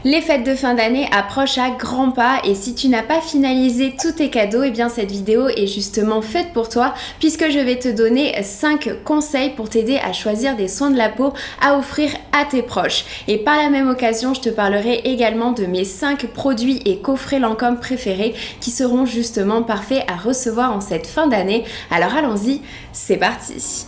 Les fêtes de fin d'année approchent à grands pas et si tu n'as pas finalisé tous tes cadeaux, eh bien cette vidéo est justement faite pour toi puisque je vais te donner 5 conseils pour t'aider à choisir des soins de la peau à offrir à tes proches. Et par la même occasion, je te parlerai également de mes 5 produits et coffrets Lancôme préférés qui seront justement parfaits à recevoir en cette fin d'année. Alors allons-y, c'est parti!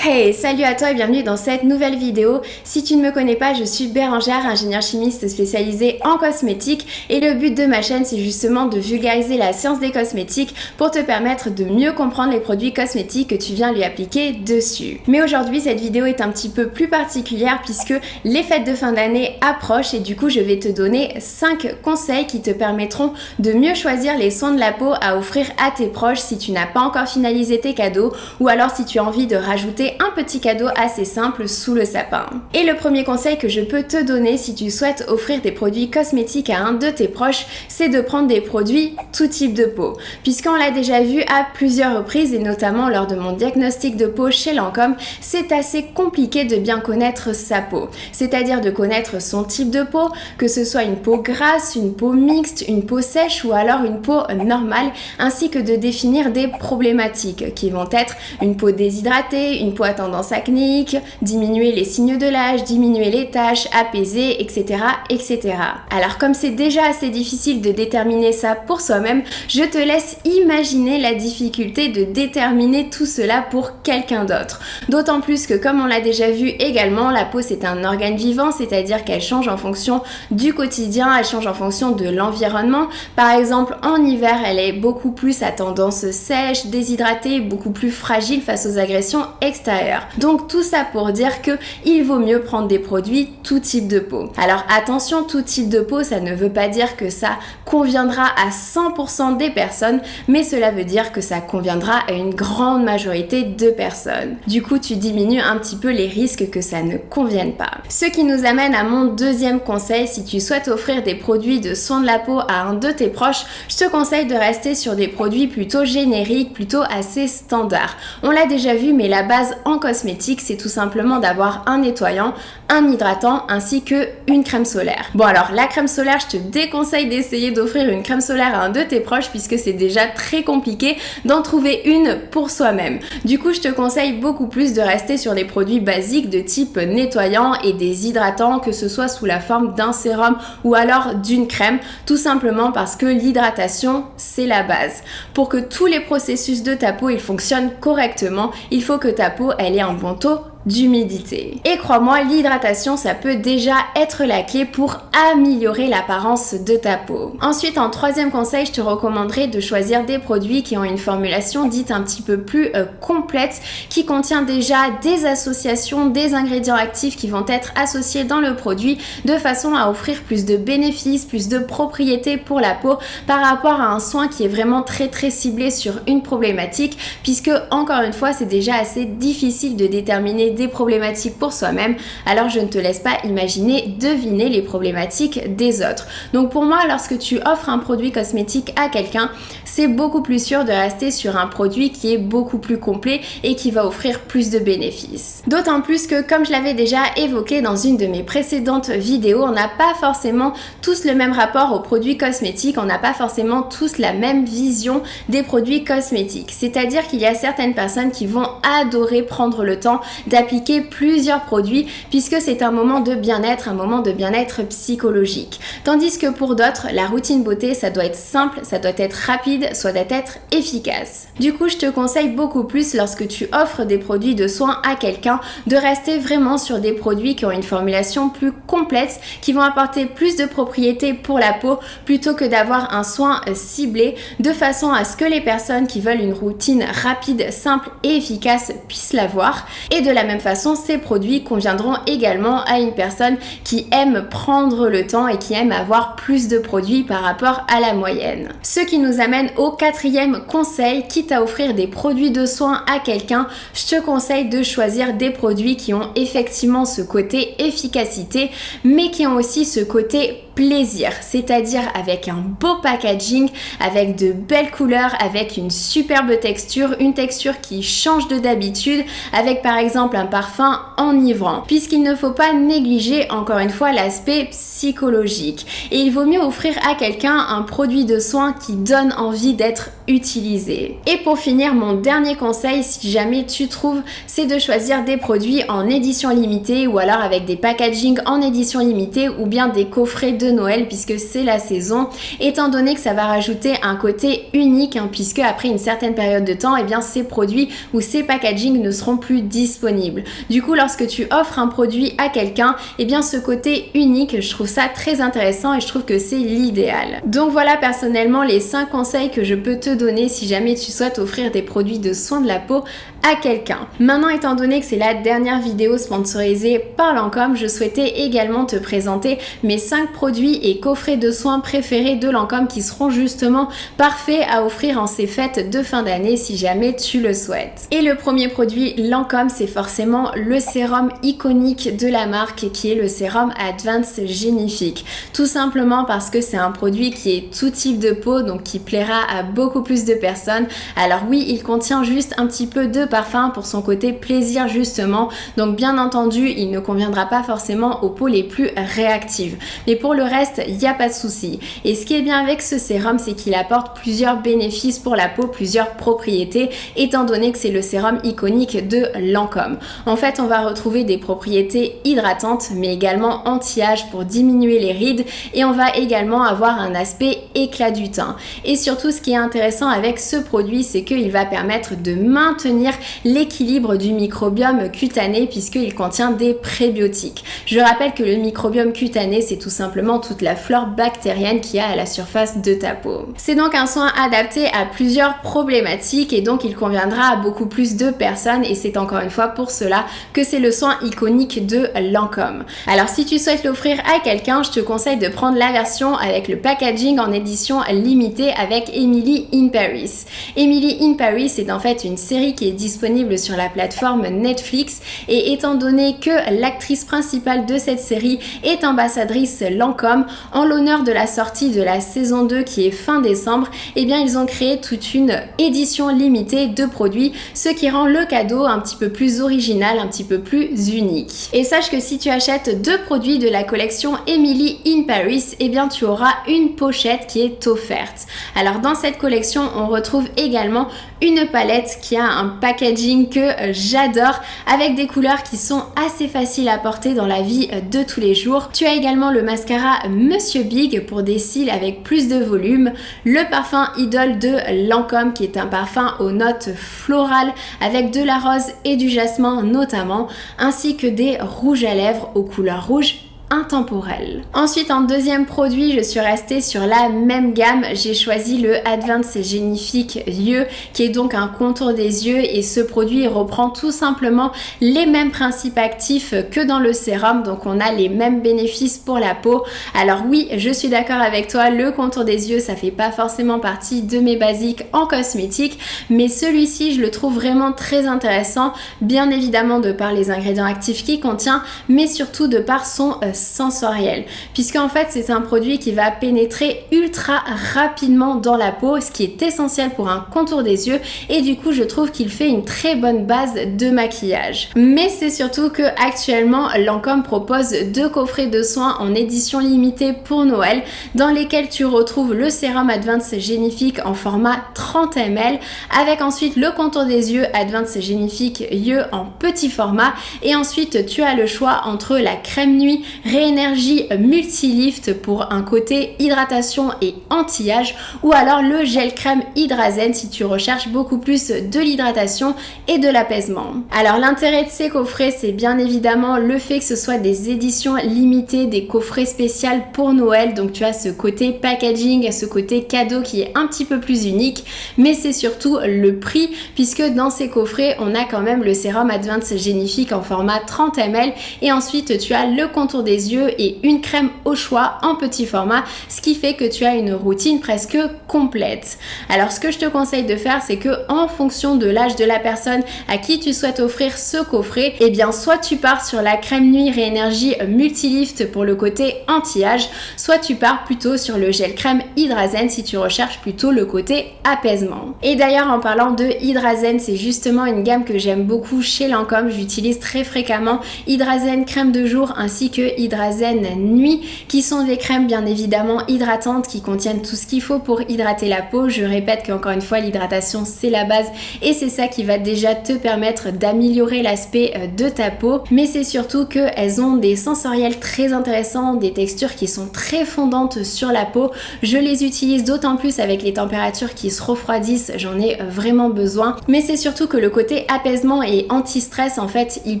Hey, salut à toi et bienvenue dans cette nouvelle vidéo. Si tu ne me connais pas, je suis Bérangère, ingénieure chimiste spécialisée en cosmétiques et le but de ma chaîne c'est justement de vulgariser la science des cosmétiques pour te permettre de mieux comprendre les produits cosmétiques que tu viens lui appliquer dessus. Mais aujourd'hui cette vidéo est un petit peu plus particulière puisque les fêtes de fin d'année approchent et du coup je vais te donner 5 conseils qui te permettront de mieux choisir les soins de la peau à offrir à tes proches si tu n'as pas encore finalisé tes cadeaux ou alors si tu as envie de rajouter un petit cadeau assez simple sous le sapin. Et le premier conseil que je peux te donner si tu souhaites offrir des produits cosmétiques à un de tes proches, c'est de prendre des produits tout type de peau. Puisqu'on l'a déjà vu à plusieurs reprises et notamment lors de mon diagnostic de peau chez Lancôme, c'est assez compliqué de bien connaître sa peau. C'est-à-dire de connaître son type de peau, que ce soit une peau grasse, une peau mixte, une peau sèche ou alors une peau normale, ainsi que de définir des problématiques qui vont être une peau déshydratée, une peau à tendance acnéique, diminuer les signes de l'âge, diminuer les taches, apaiser, etc., etc. Alors comme c'est déjà assez difficile de déterminer ça pour soi-même, je te laisse imaginer la difficulté de déterminer tout cela pour quelqu'un d'autre. D'autant plus que comme on l'a déjà vu également, la peau c'est un organe vivant, c'est-à-dire qu'elle change en fonction du quotidien, elle change en fonction de l'environnement. Par exemple, en hiver, elle est beaucoup plus à tendance sèche, déshydratée, beaucoup plus fragile face aux agressions extérieures. Donc tout ça pour dire que il vaut mieux prendre des produits tout type de peau. Alors attention, tout type de peau, ça ne veut pas dire que ça conviendra à 100% des personnes, mais cela veut dire que ça conviendra à une grande majorité de personnes. Du coup, tu diminues un petit peu les risques que ça ne convienne pas. Ce qui nous amène à mon deuxième conseil, si tu souhaites offrir des produits de soins de la peau à un de tes proches, je te conseille de rester sur des produits plutôt génériques, plutôt assez standards. On l'a déjà vu, mais la base en cosmétique, c'est tout simplement d'avoir un nettoyant, un hydratant ainsi que une crème solaire. Bon alors la crème solaire, je te déconseille d'essayer d'offrir une crème solaire à un de tes proches puisque c'est déjà très compliqué d'en trouver une pour soi-même. Du coup, je te conseille beaucoup plus de rester sur des produits basiques de type nettoyant et des hydratants, que ce soit sous la forme d'un sérum ou alors d'une crème, tout simplement parce que l'hydratation, c'est la base. Pour que tous les processus de ta peau ils fonctionnent correctement, il faut que ta peau elle ait un bon taux d'humidité. Et crois-moi, l'hydratation, ça peut déjà être la clé pour améliorer l'apparence de ta peau. Ensuite, en troisième conseil, je te recommanderais de choisir des produits qui ont une formulation dite un petit peu plus complète, qui contient déjà des associations, des ingrédients actifs qui vont être associés dans le produit de façon à offrir plus de bénéfices, plus de propriétés pour la peau par rapport à un soin qui est vraiment très ciblé sur une problématique, puisque encore une fois, c'est déjà assez difficile de déterminer des problématiques pour soi-même, alors je ne te laisse pas imaginer deviner les problématiques des autres. Donc pour moi, lorsque tu offres un produit cosmétique à quelqu'un, c'est beaucoup plus sûr de rester sur un produit qui est beaucoup plus complet et qui va offrir plus de bénéfices. D'autant plus que, comme je l'avais déjà évoqué dans une de mes précédentes vidéos, on n'a pas forcément tous le même rapport aux produits cosmétiques, on n'a pas forcément tous la même vision des produits cosmétiques. C'est-à-dire qu'il y a certaines personnes qui vont adorer prendre le temps d'appliquer plusieurs produits puisque c'est un moment de bien-être, un moment de bien-être psychologique. Tandis que pour d'autres, la routine beauté, ça doit être simple, ça doit être rapide, ça doit être efficace. Du coup, je te conseille beaucoup plus lorsque tu offres des produits de soins à quelqu'un de rester vraiment sur des produits qui ont une formulation plus complète, qui vont apporter plus de propriétés pour la peau plutôt que d'avoir un soin ciblé de façon à ce que les personnes qui veulent une routine rapide, simple et efficace puissent l'avoir. Et de la même façon, ces produits conviendront également à une personne qui aime prendre le temps et qui aime avoir plus de produits par rapport à la moyenne. Ce qui nous amène au quatrième conseil, quitte à offrir des produits de soins à quelqu'un, je te conseille de choisir des produits qui ont effectivement ce côté efficacité, mais qui ont aussi ce côté plaisir, c'est-à-dire avec un beau packaging, avec de belles couleurs, avec une superbe texture, une texture qui change de d'habitude, avec par exemple un parfum enivrant, puisqu'il ne faut pas négliger encore une fois l'aspect psychologique. Et il vaut mieux offrir à quelqu'un un produit de soin qui donne envie d'être utilisé. Et pour finir, mon dernier conseil, si jamais tu trouves, c'est de choisir des produits en édition limitée ou alors avec des packaging en édition limitée ou bien des coffrets de Noël puisque c'est la saison, étant donné que ça va rajouter un côté unique puisque après une certaine période de temps, ces produits ou ces packaging ne seront plus disponibles. Du coup, lorsque tu offres un produit à quelqu'un, ce côté unique, je trouve ça très intéressant et je trouve que c'est l'idéal. Donc voilà personnellement les 5 conseils que je peux te donner si jamais tu souhaites offrir des produits de soins de la peau à quelqu'un. Maintenant, étant donné que c'est la dernière vidéo sponsorisée par Lancôme, je souhaitais également te présenter mes 5 produits et coffrets de soins préférés de Lancôme qui seront justement parfaits à offrir en ces fêtes de fin d'année si jamais tu le souhaites. Et le premier produit Lancôme, c'est forcément le sérum iconique de la marque qui est le sérum Advanced Génifique. Tout simplement parce que c'est un produit qui est tout type de peau, donc qui plaira à beaucoup plus de personnes. Alors oui, il contient juste un petit peu de parfum pour son côté plaisir justement, donc bien entendu il ne conviendra pas forcément aux peaux les plus réactives, mais pour le reste il n'y a pas de souci. Et ce qui est bien avec ce sérum, c'est qu'il apporte plusieurs bénéfices pour la peau, plusieurs propriétés, étant donné que c'est le sérum iconique de Lancôme. En fait, on va retrouver des propriétés hydratantes mais également anti-âge pour diminuer les rides, et on va également avoir un aspect éclat du teint. Et surtout, ce qui est intéressant avec ce produit, c'est qu'il va permettre de maintenir l'équilibre du microbiome cutané puisqu'il contient des prébiotiques. Je rappelle que le microbiome cutané, c'est tout simplement toute la flore bactérienne qu'il y a à la surface de ta peau. C'est donc un soin adapté à plusieurs problématiques et donc il conviendra à beaucoup plus de personnes, et c'est encore une fois pour cela que c'est le soin iconique de Lancôme. Alors si tu souhaites l'offrir à quelqu'un, je te conseille de prendre la version avec le packaging en édition limitée avec Emily in Paris. Emily in Paris est en fait une série qui est disponible sur la plateforme Netflix, et étant donné que l'actrice principale de cette série est ambassadrice Lancôme, en l'honneur de la sortie de la saison 2 qui est fin décembre, ils ont créé toute une édition limitée de produits, ce qui rend le cadeau un petit peu plus original, un petit peu plus unique. Et sache que si tu achètes 2 produits de la collection Emily in Paris, tu auras une pochette qui est offerte. Alors dans cette collection, on retrouve également une palette qui a un packaging que j'adore, avec des couleurs qui sont assez faciles à porter dans la vie de tous les jours. Tu as également le mascara Monsieur Big pour des cils avec plus de volume, le parfum Idole de Lancôme qui est un parfum aux notes florales avec de la rose et du jasmin notamment, ainsi que des rouges à lèvres aux couleurs rouges intemporel. Ensuite, en deuxième produit, je suis restée sur la même gamme. J'ai choisi le Advanced Génifique Yeux, qui est donc un contour des yeux, et ce produit reprend tout simplement les mêmes principes actifs que dans le sérum, donc on a les mêmes bénéfices pour la peau. Alors oui, je suis d'accord avec toi, le contour des yeux, ça fait pas forcément partie de mes basiques en cosmétique, mais celui-ci, je le trouve vraiment très intéressant, bien évidemment de par les ingrédients actifs qu'il contient, mais surtout de par son sensoriel, puisqu'en fait c'est un produit qui va pénétrer ultra rapidement dans la peau, ce qui est essentiel pour un contour des yeux, et du coup je trouve qu'il fait une très bonne base de maquillage. Mais c'est surtout que actuellement Lancôme propose 2 coffrets de soins en édition limitée pour Noël, dans lesquels tu retrouves le sérum Advanced Génifique en format 30 ml, avec ensuite le contour des yeux Advanced Génifique Yeux en petit format, et ensuite tu as le choix entre la crème nuit Réénergie Multilift pour un côté hydratation et anti-âge, ou alors le gel crème Hydrazen si tu recherches beaucoup plus de l'hydratation et de l'apaisement. Alors l'intérêt de ces coffrets, c'est bien évidemment le fait que ce soit des éditions limitées, des coffrets spéciaux pour Noël, donc tu as ce côté packaging, ce côté cadeau qui est un petit peu plus unique, mais c'est surtout le prix, puisque dans ces coffrets on a quand même le sérum Advanced Génifique en format 30 ml, et ensuite tu as le contour des les yeux et une crème au choix en petit format, ce qui fait que tu as une routine presque complète. Alors ce que je te conseille de faire, c'est que en fonction de l'âge de la personne à qui tu souhaites offrir ce coffret, eh bien soit tu pars sur la crème nuit Réénergie Multilift pour le côté anti-âge, soit tu pars plutôt sur le gel crème Hydrazen si tu recherches plutôt le côté apaisement. Et d'ailleurs en parlant de Hydrazen, c'est justement une gamme que j'aime beaucoup chez Lancôme, j'utilise très fréquemment Hydrazen crème de jour ainsi que Hydrazen nuit, qui sont des crèmes bien évidemment hydratantes qui contiennent tout ce qu'il faut pour hydrater la peau. Je répète qu'encore une fois, l'hydratation c'est la base et c'est ça qui va déjà te permettre d'améliorer l'aspect de ta peau, mais c'est surtout qu'elles ont des sensoriels très intéressants, des textures qui sont très fondantes sur la peau. Je les utilise d'autant plus avec les températures qui se refroidissent, j'en ai vraiment besoin, mais c'est surtout que le côté apaisement et anti-stress en fait, il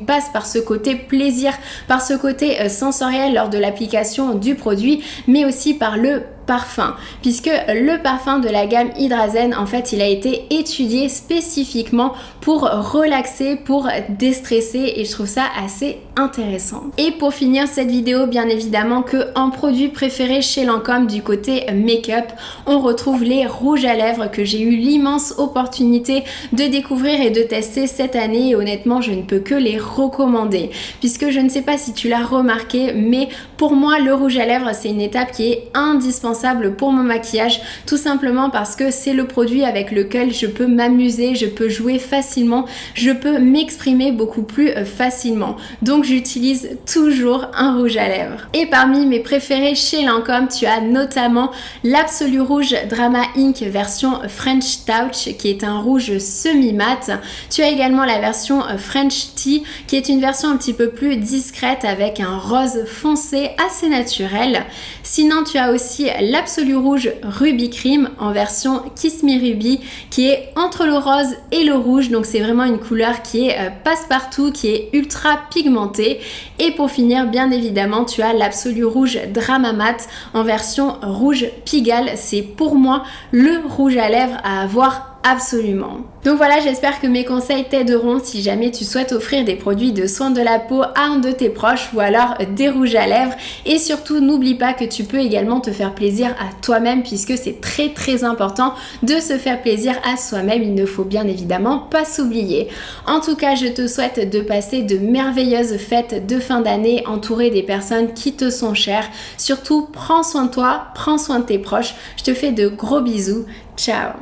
passe par ce côté plaisir, par ce côté sensoriel lors de l'application du produit, mais aussi par le parfum, puisque le parfum de la gamme Hydrazen en fait il a été étudié spécifiquement pour relaxer, pour déstresser, et je trouve ça assez intéressant. Et pour finir cette vidéo, bien évidemment que en produit préféré chez Lancôme du côté make-up, on retrouve les rouges à lèvres que j'ai eu l'immense opportunité de découvrir et de tester cette année, et honnêtement je ne peux que les recommander, puisque je ne sais pas si tu l'as remarqué, mais pour moi le rouge à lèvres c'est une étape qui est indispensable pour mon maquillage, tout simplement parce que c'est le produit avec lequel je peux m'amuser, je peux jouer facilement, je peux m'exprimer beaucoup plus facilement. Donc j'utilise toujours un rouge à lèvres. Et parmi mes préférés chez Lancôme, tu as notamment l'Absolu Rouge Drama Ink version French Touch qui est un rouge semi-mat. Tu as également la version French Tea qui est une version un petit peu plus discrète avec un rose foncé assez naturel. Sinon tu as aussi l'Absolu Rouge Ruby Cream en version Kiss Me Ruby qui est entre le rose et le rouge, donc c'est vraiment une couleur qui est passe-partout, qui est ultra pigmentée. Et pour finir, bien évidemment, tu as l'Absolu Rouge Drama Matte en version rouge Pigalle. C'est pour moi le rouge à lèvres à avoir absolument. Donc voilà, j'espère que mes conseils t'aideront si jamais tu souhaites offrir des produits de soins de la peau à un de tes proches ou alors des rouges à lèvres. Et surtout, n'oublie pas que tu peux également te faire plaisir à toi-même, puisque c'est très important de se faire plaisir à soi-même. Il ne faut bien évidemment pas s'oublier. En tout cas, je te souhaite de passer de merveilleuses fêtes de fin d'année entourées des personnes qui te sont chères. Surtout, prends soin de toi, prends soin de tes proches. Je te fais de gros bisous. Ciao!